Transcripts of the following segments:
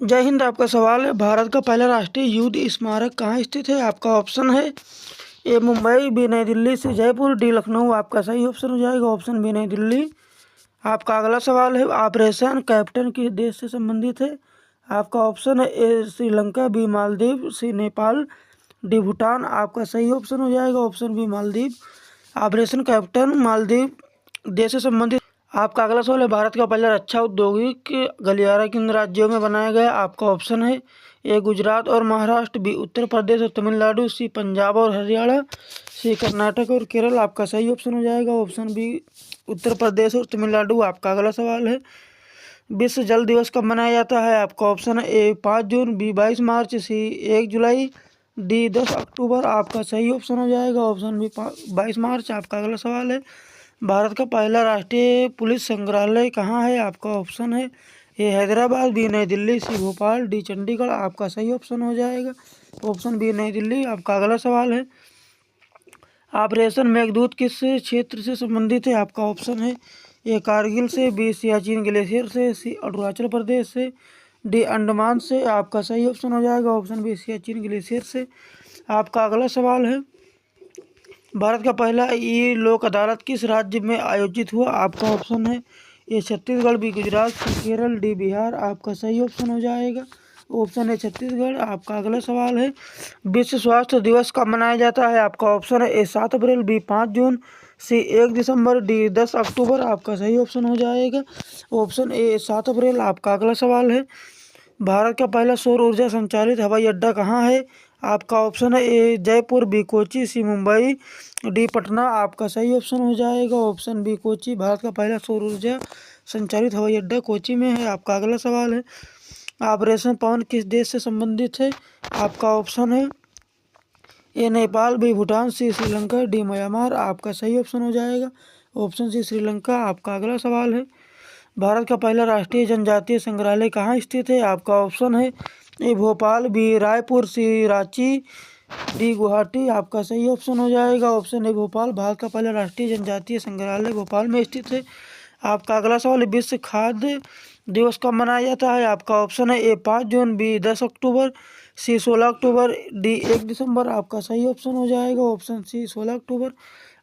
जय हिंद। आपका सवाल है, भारत का पहला राष्ट्रीय युद्ध स्मारक कहाँ स्थित है? आपका ऑप्शन है ए मुंबई, बी नई दिल्ली, सी जयपुर, डी लखनऊ। आपका सही ऑप्शन हो जाएगा ऑप्शन बी नई दिल्ली। आपका अगला सवाल है, ऑपरेशन कैप्टन किस देश से संबंधित है? आपका ऑप्शन है A Sri Lanka, B Maldives, C Nepal, D Bhutan. आपका सही ऑप्शन हो जाएगा option B Maldives. Operation captain Maldives देश से संबंधित। आपका अगला सवाल है, भारत का पहला रक्षा औद्योगिक गलियारा किन राज्यों में बनाया गया? आपका ऑप्शन है ए गुजरात और महाराष्ट्र, बी उत्तर प्रदेश और तमिलनाडु, सी पंजाब और हरियाणा, सी कर्नाटक और केरल। आपका सही ऑप्शन हो जाएगा ऑप्शन बी उत्तर प्रदेश और तमिलनाडु। आपका अगला सवाल है, विश्व जल दिवस कब मनाया जाता है? आपका ऑप्शन है ए 5 जून, बी 22 मार्च, सी 1 जुलाई, डी 10 अक्टूबर। आपका सही ऑप्शन हो जाएगा ऑप्शन बी 22 मार्च। आपका अगला सवाल है, भारत का पहला राष्ट्रीय पुलिस संग्रहालय कहाँ है? आपका ऑप्शन है ए हैदराबाद, बी नई दिल्ली, सी भोपाल, डी चंडीगढ़। आपका सही ऑप्शन हो जाएगा ऑप्शन बी नई दिल्ली। आपका अगला सवाल है, ऑपरेशन मेघदूत किस क्षेत्र से संबंधित है? आपका ऑप्शन है ए कारगिल से, बी सियाचिन ग्लेशियर से, सी अरुणाचल प्रदेश से, डी अंडमान से। आपका सही ऑप्शन हो जाएगा ऑप्शन बी सियाचिन ग्लेशियर से। आपका अगला सवाल है, भारत का पहला ई लोक अदालत किस राज्य में आयोजित हुआ? आपका ऑप्शन है ए छत्तीसगढ़, बी गुजरात, सी केरल, डी बिहार। आपका सही ऑप्शन हो जाएगा ऑप्शन है छत्तीसगढ़। आपका अगला सवाल है, विश्व स्वास्थ्य दिवस कब मनाया जाता है? आपका ऑप्शन है ए 7 अप्रैल, बी 5 जून, सी 1 दिसंबर, डी 10 अक्टूबर। आपका सही ऑप्शन हो जाएगा ऑप्शन ए 7 अप्रैल। आपका अगला सवाल है, भारत का पहला सौर ऊर्जा संचालित हवाई अड्डा कहाँ है? आपका ऑप्शन है ए जयपुर, बी कोची, सी मुंबई, डी पटना। आपका सही ऑप्शन हो जाएगा ऑप्शन बी कोची। भारत का पहला सौर ऊर्जा संचालित हवाई अड्डा कोची में है। आपका अगला सवाल है, ऑपरेशन पवन किस देश से संबंधित है? आपका ऑप्शन है ए नेपाल, बी भूटान, सी श्रीलंका, डी म्यांमार। आपका सही ऑप्शन हो जाएगा ऑप्शन सी श्रीलंका। आपका अगला सवाल है, भारत का पहला राष्ट्रीय जनजातीय संग्रहालय कहाँ स्थित है? आपका ऑप्शन है ए भोपाल, बी रायपुर, सी रांची, डी गुवाहाटी। आपका सही ऑप्शन हो जाएगा ऑप्शन ए भोपाल। भारत का पहला राष्ट्रीय जनजातीय संग्रहालय भोपाल में स्थित है। आपका अगला सवाल है, विश्व खाद्य दिवस कब मनाया जाता है? आपका ऑप्शन है ए 5 जून, बी 10 अक्टूबर, सी 16 अक्टूबर, डी 1 दिसंबर। आपका सही ऑप्शन हो जाएगा ऑप्शन सी 16 अक्टूबर।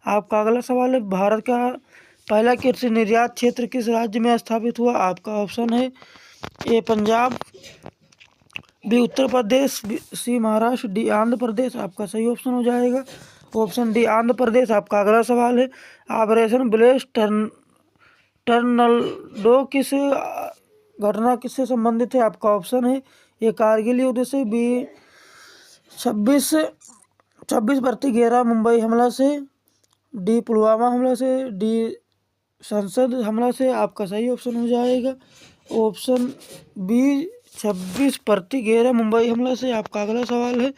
आपका अगला सवाल है, भारत का पहला कृषि निर्यात क्षेत्र किस राज्य में स्थापित हुआ? आपका ऑप्शन है ए पंजाब, बी उत्तर प्रदेश, सी महाराष्ट्र, डी आंध्र प्रदेश। आपका सही ऑप्शन हो जाएगा ऑप्शन डी आंध्र प्रदेश। आपका अगला सवाल है, ऑपरेशन ब्लेस टर्नडो किस घटना किससे संबंधित है? आपका ऑप्शन है ए कारगिल युद्ध से, बी 26 भर्ती 11 मुंबई हमला से, डी पुलवामा हमला से, डी संसद हमला से। आपका सही ऑप्शन हो जाएगा ऑप्शन बी 26 भर्ती 11 मुंबई हमला से। आपका अगला सवाल है,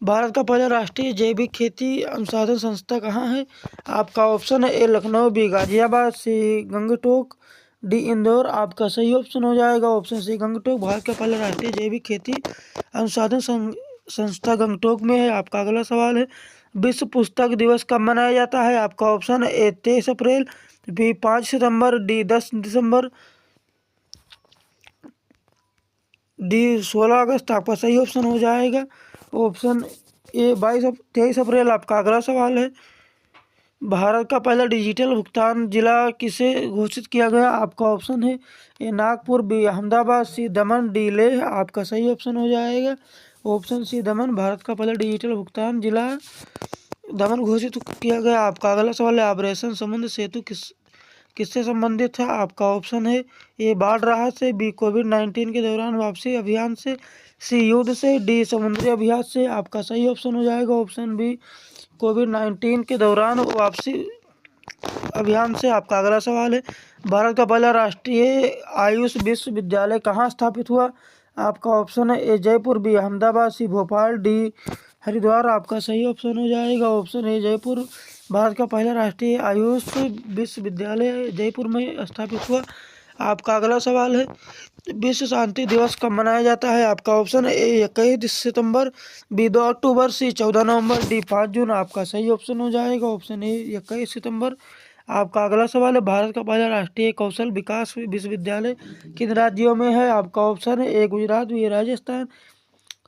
भारत का पहला राष्ट्रीय जैविक खेती अनुसंधान संस्था कहाँ है? आपका ऑप्शन है ए लखनऊ, बी गाजियाबाद, सी गंगटोक, डी इंदौर। आपका सही ऑप्शन हो जाएगा ऑप्शन सी गंगटोक। भारत का पहला राष्ट्रीय जैविक खेती अनुसंधान संस्था गंगटोक में है। आपका अगला सवाल है, विश्व पुस्तक दिवस कब मनाया जाता है? आपका ऑप्शन है ए 23 अप्रैल, बी 5 सितंबर, डी 10 दिसंबर, डी 16 अगस्त। आपका सही ऑप्शन हो जाएगा ऑप्शन ए 23 अप्रैल। आपका अगला सवाल है, भारत का पहला डिजिटल भुगतान जिला किसे घोषित किया गया? आपका ऑप्शन है ए नागपुर, बी अहमदाबाद, सी दमन, डी लेह। आपका सही ऑप्शन हो जाएगा ऑप्शन सी दमन। भारत का पहला डिजिटल भुगतान जिला दमन घोषित किया गया। आपका अगला सवाल है, ऑपरेशन समुद्र सेतु किससे संबंधित है? आपका ऑप्शन है ए बाढ़ राहत से, बी कोविड-19 के दौरान वापसी अभियान से, सी युद्ध से, डी समुद्री अभियान से। आपका सही ऑप्शन हो जाएगा ऑप्शन बी कोविड-19 के दौरान वापसी अभियान से। आपका अगला सवाल है, भारत का पहला राष्ट्रीय आयुष विश्वविद्यालय कहाँ स्थापित हुआ? आपका ऑप्शन है ए जयपुर, बी अहमदाबाद, सी भोपाल, डी हरिद्वार। आपका सही ऑप्शन हो जाएगा ऑप्शन ए जयपुर। भारत का पहला राष्ट्रीय आयुष विश्वविद्यालय जयपुर में स्थापित हुआ। आपका अगला सवाल है, विश्व शांति दिवस कब मनाया जाता है? आपका ऑप्शन है ए 21 सितंबर, बी 2 अक्टूबर, सी 14 नवंबर, डी 5 जून। आपका सही ऑप्शन हो जाएगा ऑप्शन ए 21 सितंबर। आपका अगला सवाल है, भारत का पहला राष्ट्रीय कौशल विकास विश्वविद्यालय किन राज्यों में है? आपका ऑप्शन है ए गुजरात, बी राजस्थान,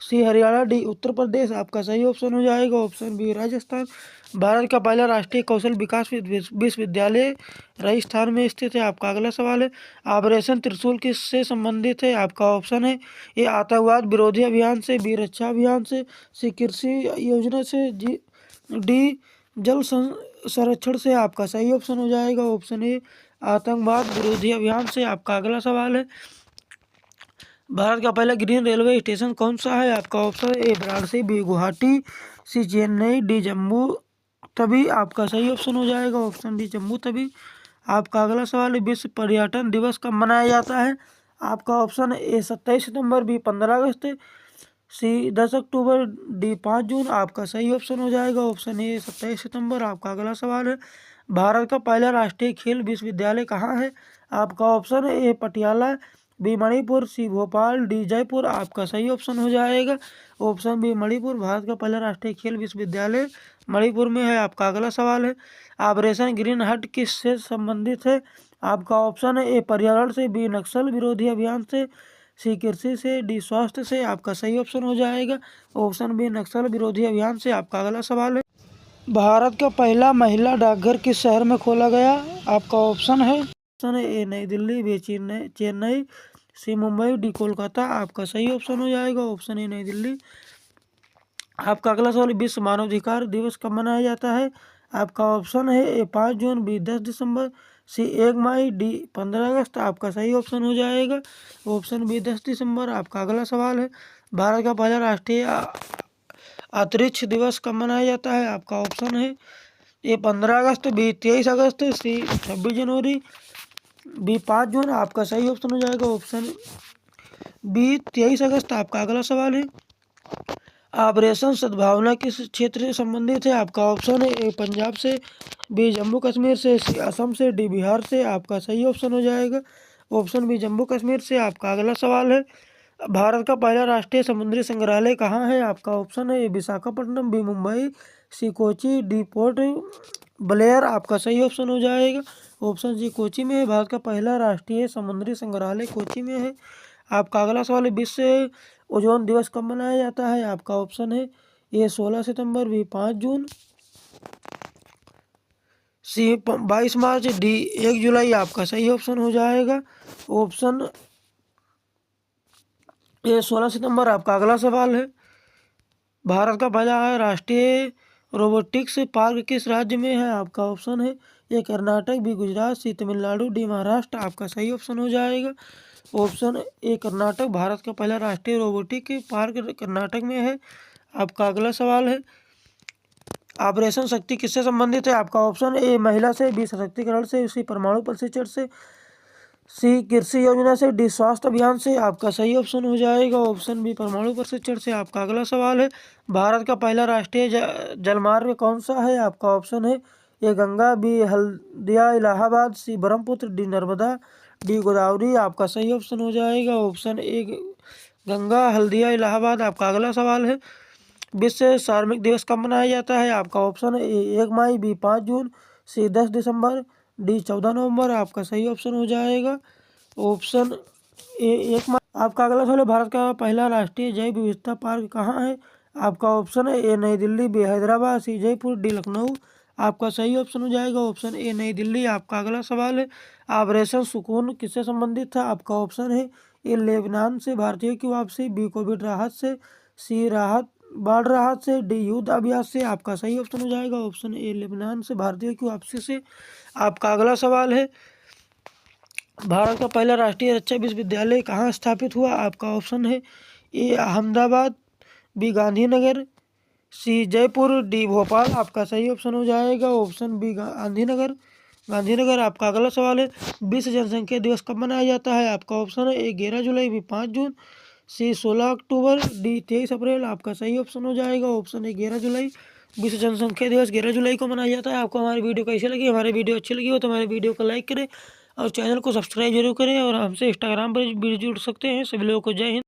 सी हरियाणा, डी उत्तर प्रदेश। आपका सही ऑप्शन हो जाएगा ऑप्शन बी राजस्थान। भारत का पहला राष्ट्रीय कौशल विकास विश्वविद्यालय राजस्थान में स्थित है। आपका अगला सवाल है, ऑपरेशन त्रिशूल किससे संबंधित है? आपका ऑप्शन है ए आतंकवाद विरोधी अभियान से, बी रक्षा अभियान से, सी कृषि योजना से, डी जल संरक्षण से। आपका सही ऑप्शन हो जाएगा ऑप्शन ए आतंकवाद विरोधी अभियान से। आपका अगला सवाल है, भारत का पहला ग्रीन रेलवे स्टेशन कौन सा है? आपका option A Varanasi, B Guwahati, C Chennai, D Jammu Tawi. आपका सही ऑप्शन हो जाएगा ऑप्शन डी जम्मू तवी। आपका अगला सवाल है, विश्व पर्यटन दिवस कब मनाया जाता है? आपका ऑप्शन ए 27 सितंबर, बी 15 अगस्त, सी 10 अक्टूबर, डी 5 जून। आपका सही ऑप्शन हो जाएगा ऑप्शन ए 27 सितंबर। आपका अगला सवाल है, भारत का पहला राष्ट्रीय खेल विश्वविद्यालय कहाँ है? आपका ऑप्शन है ए पटियाला, बी मणिपुर, सी भोपाल, डी जयपुर। आपका सही ऑप्शन हो जाएगा ऑप्शन बी मणिपुर। भारत का पहला राष्ट्रीय खेल विश्वविद्यालय मणिपुर में है। आपका अगला सवाल है, ऑपरेशन ग्रीन हट किससे संबंधित है? आपका ऑप्शन है ए पर्यावरण से, बी नक्सल विरोधी अभियान से, सी कृषि से, डी स्वास्थ्य से। आपका सही ऑप्शन हो जाएगा ऑप्शन बी नक्सल विरोधी अभियान से। आपका अगला सवाल है, भारत का पहला महिला डाकघर किस शहर में खोला गया? आपका ऑप्शन है ए नई दिल्ली, बी चेन्नई, सी मुंबई, डी कोलकाता। आपका सही ऑप्शन हो जाएगा ऑप्शन ए नई दिल्ली। आपका अगला सवाल, विश्व मानवाधिकार दिवस कब मनाया जाता है? आपका ऑप्शन है ए 5 जून, बी 10 दिसंबर, सी 1 मई, डी 15 अगस्त। आपका सही ऑप्शन हो जाएगा ऑप्शन बी 10 दिसंबर। आपका अगला सवाल है, भारत का पहला राष्ट्रीय अंतरिक्ष दिवस कब मनाया जाता है? आपका ऑप्शन है ए 15 अगस्त, बी 23 अगस्त, सी 26 जनवरी, बी 5 जून। आपका सही ऑप्शन हो जाएगा ऑप्शन बी 23 अगस्त। आपका अगला सवाल है, ऑपरेशन सद्भावना किस क्षेत्र से संबंधित है? आपका ऑप्शन है ए पंजाब से, बी जम्मू कश्मीर से, सी असम से, डी बिहार से। आपका सही ऑप्शन हो जाएगा ऑप्शन बी जम्मू कश्मीर से। आपका अगला सवाल है, भारत का पहला राष्ट्रीय समुद्री संग्रहालय कहाँ है? आपका ऑप्शन है ए विशाखापट्टनम, बी मुंबई, सी कोची, डी पोर्ट ब्लेयर। आपका सही ऑप्शन हो जाएगा ऑप्शन जी कोची में है। भारत का पहला राष्ट्रीय समुद्री संग्रहालय कोची में है। आपका अगला सवाल है, विश्व ओजोन दिवस कब मनाया जाता है? आपका ऑप्शन है ए 16 सितंबर, बी 5 जून, सी 22 मार्च, डी 1 जुलाई। आपका सही ऑप्शन हो जाएगा ऑप्शन ए 16 सितंबर। आपका अगला सवाल है, भारत का पहला राष्ट्रीय रोबोटिक्स पार्क किस राज्य में है? आपका ऑप्शन है ए कर्नाटक, बी गुजरात, सी तमिलनाडु, डी महाराष्ट्र। आपका सही ऑप्शन हो जाएगा ऑप्शन ए कर्नाटक। भारत का पहला राष्ट्रीय रोबोटिक पार्क कर्नाटक में है। आपका अगला सवाल है, ऑपरेशन शक्ति किससे संबंधित है? आपका ऑप्शन ए महिला से, बी सशक्तिकरण से, सी परमाणु प्रशिक्षण से, सी कृषि योजना से, डी स्वास्थ्य अभियान से। आपका सही ऑप्शन हो जाएगा ऑप्शन बी परमाणु प्रशिक्षण से। आपका अगला सवाल है, भारत का पहला राष्ट्रीय जलमार्ग कौन सा है? आपका ऑप्शन है ए गंगा, बी हल्दिया इलाहाबाद, सी ब्रह्मपुत्र, डी नर्मदा, डी गोदावरी। आपका सही ऑप्शन हो जाएगा ऑप्शन ए गंगा हल्दिया इलाहाबाद। आपका अगला सवाल है, विश्व कार्मिक दिवस कब मनाया जाता है? आपका ऑप्शन है ए 1 मई, बी 5 जून, सी 10 दिसंबर, डी 14 नवंबर। आपका सही ऑप्शन हो जाएगा ऑप्शन ए 1 मई। आपका अगला सवाल है, भारत का पहला राष्ट्रीय जैव विविधता पार्क कहाँ है? आपका ऑप्शन है ए नई दिल्ली, बी हैदराबाद, सी जयपुर, डी लखनऊ। आपका सही ऑप्शन हो जाएगा ऑप्शन ए नई दिल्ली। आपका अगला सवाल है, ऑपरेशन सुकून किससे संबंधित था? आपका ऑप्शन है ए लेबनान से भारतीयों की वापसी, बी कोविड राहत से, सी बाढ़ राहत से, डी युद्ध अभ्यास से। आपका सही ऑप्शन हो जाएगा ऑप्शन ए लेबनान से भारतीयों की वापसी से। आपका अगला सवाल है, भारत का पहला राष्ट्रीय रक्षा विश्वविद्यालय कहाँ स्थापित हुआ? आपका ऑप्शन है ए अहमदाबाद, बी गांधीनगर, सी जयपुर, डी भोपाल। आपका सही ऑप्शन हो जाएगा ऑप्शन बी गांधीनगर। आपका अगला सवाल है, विश्व जनसंख्या दिवस कब मनाया जाता है? आपका ऑप्शन है ए 11 जुलाई, बी 5 जून, सी 16 अक्टूबर, डी 23 अप्रैल। आपका सही ऑप्शन हो जाएगा ऑप्शन ए 11 जुलाई। विश्व जनसंख्या दिवस 11 जुलाई को मनाया जाता है। आपको हमारी वीडियो कैसी लगी? हमारी वीडियो अच्छी लगी हो तो हमारे वीडियो को लाइक करें और चैनल को सब्सक्राइब जरूर करें, और हमसे इंस्टाग्राम पर भी जुड़ सकते हैं। सभी लोगों को जय हिंद।